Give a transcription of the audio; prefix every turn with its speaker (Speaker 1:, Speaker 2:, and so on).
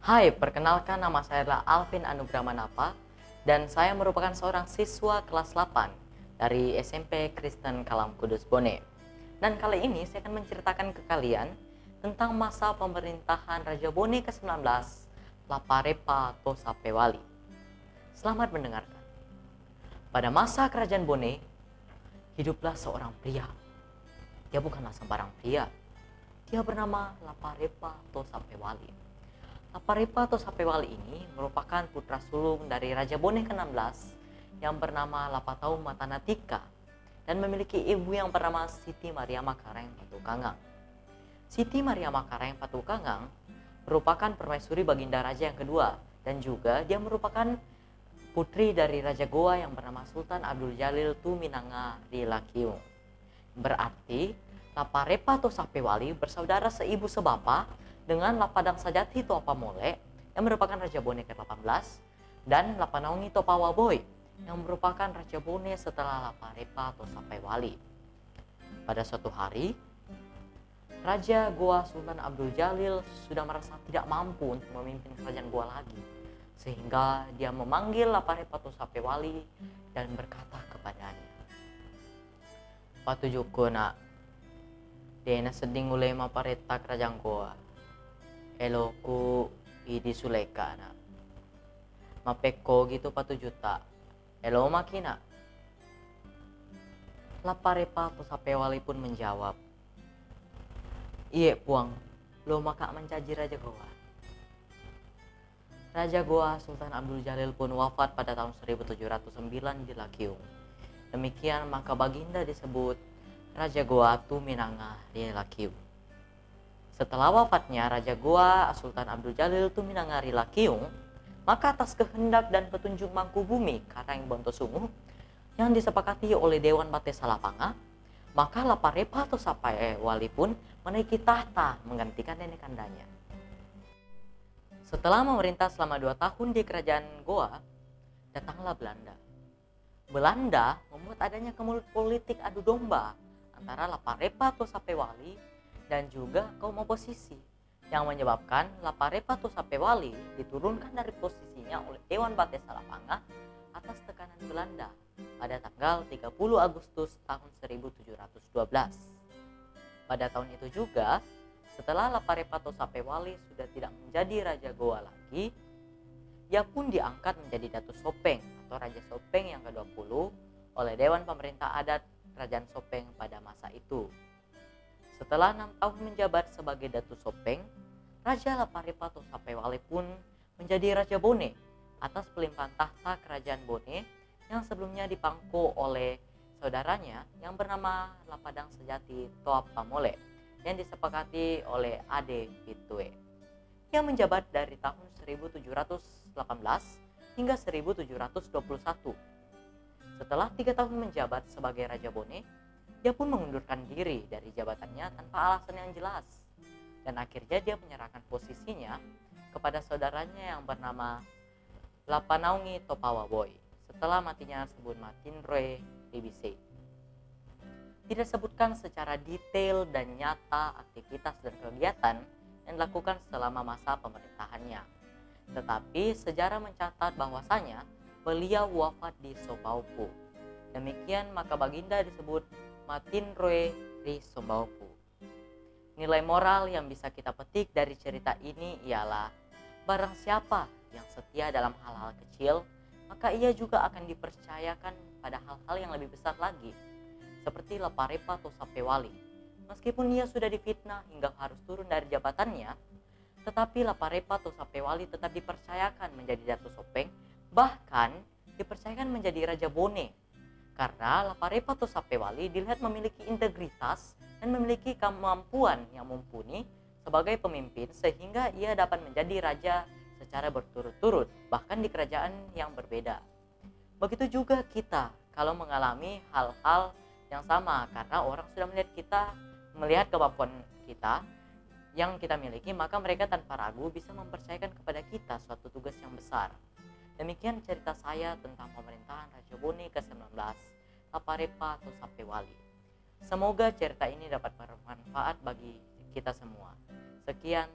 Speaker 1: Hai, perkenalkan nama saya adalah Alvin Anugrah Manapa dan saya merupakan seorang siswa kelas 8 dari SMP Kristen Kalam Kudus Bone. Dan kali ini saya akan menceritakan ke kalian tentang masa pemerintahan Raja Bone ke-19, Laparepa Tosapewali. Selamat mendengarkan. Pada masa kerajaan Bone, hiduplah seorang pria. Dia bukanlah sembarang pria. Dia bernama Laparepa Tosapewali. Laparepa Tosapewali ini merupakan putra sulung dari Raja Bone ke-16 yang bernama Lapatau Matanatika dan memiliki ibu yang bernama Siti Maria Makareng Patukangang. Siti Maria Makareng Patukangang merupakan permaisuri baginda raja yang kedua dan juga dia merupakan putri dari Raja Goa yang bernama Sultan Abdul Jalil Tuminanga Rilakiung. Berarti Laparepa Tosapewali bersaudara seibu sebapa dengan Lapadang Sajati Toapamole yang merupakan Raja Bone ke-18 dan Lapanaungi Topawaboy yang merupakan Raja Bone setelah Laparepa Tosapewali. Pada suatu hari, Raja Goa Sultan Abdul Jalil sudah merasa tidak mampu untuk memimpin kerajaan Goa lagi, sehingga dia memanggil Laparepa Tosapewali dan berkata kepadanya, "Patujuku nak, dena seding ulai mapareta kerajaan Goa. Eloku idi suleka nak. Mapeko gitu 4 juta. Elo makina." Laparepa Tosapewali pun menjawab, "Iye puang, lo maka mencaji Raja Goa." Raja Goa Sultan Abdul Jalil pun wafat pada tahun 1709 di Lakiung. Demikian maka baginda disebut Raja Goa Tuminanga di Lakiung. Setelah wafatnya Raja Goa Sultan Abdul Jalil Tuminangari Lakiung, maka atas kehendak dan petunjuk Mangkubumi Karang Bontosungu yang disepakati oleh Dewan Bate Salapanga, maka Laparepa Tosapewali pun menaiki tahta menggantikan nenek kandanya. Setelah memerintah selama 2 tahun di kerajaan Goa, datanglah Belanda. Belanda membuat adanya kemulut politik adu domba antara Laparepa Tosapewali dan juga kaum oposisi yang menyebabkan Laparepa Tosapewali diturunkan dari posisinya oleh Dewan Bate Salapanga atas tekanan Belanda pada tanggal 30 Agustus tahun 1712. Pada tahun itu juga, setelah Laparepa Tosapewali sudah tidak menjadi Raja Goa lagi, ia pun diangkat menjadi Datu Sopeng atau Raja Sopeng yang ke-20 oleh Dewan Pemerintah Adat Kerajaan Sopeng pada masa itu. Setelah 6 tahun menjabat sebagai Datu Sopeng, Raja Laparepa Tosapewali pun menjadi Raja Bone atas pelimpahan tahta kerajaan Bone yang sebelumnya dipangku oleh saudaranya yang bernama Lapadang Sajati Toapamole yang disepakati oleh Ade Pitue. Ia menjabat dari tahun 1718 hingga 1721. Setelah 3 tahun menjabat sebagai Raja Bone, dia pun mengundurkan diri dari jabatannya tanpa alasan yang jelas. Dan akhirnya dia menyerahkan posisinya kepada saudaranya yang bernama Lapanaungi Topawaboy setelah matinya Sebun Matinroe Ribise. Tidak sebutkan secara detail dan nyata aktivitas dan kegiatan yang dilakukan selama masa pemerintahannya. Tetapi sejarah mencatat bahwasanya beliau wafat di Sopaupu. Demikian maka baginda disebut Matinroe Ri Sombaupu. Nilai moral yang bisa kita petik dari cerita ini ialah barang siapa yang setia dalam hal-hal kecil, maka ia juga akan dipercayakan pada hal-hal yang lebih besar lagi. Seperti Laparepa Tosapewali. Meskipun ia sudah difitnah hingga harus turun dari jabatannya, tetapi Laparepa Tosapewali tetap dipercayakan menjadi Datu Sopeng, bahkan dipercayakan menjadi Raja Bone. Karena Laparepa Tosapewali dilihat memiliki integritas dan memiliki kemampuan yang mumpuni sebagai pemimpin sehingga ia dapat menjadi raja secara berturut-turut bahkan di kerajaan yang berbeda. Begitu juga kita kalau mengalami hal-hal yang sama karena orang sudah melihat kemampuan kita yang kita miliki, maka mereka tanpa ragu bisa mempercayakan kepada kita suatu tugas yang besar. Demikian cerita saya tentang pemerintahan Raja Bone ke-19, Laparepa Tosapewali. Semoga cerita ini dapat bermanfaat bagi kita semua. Sekian,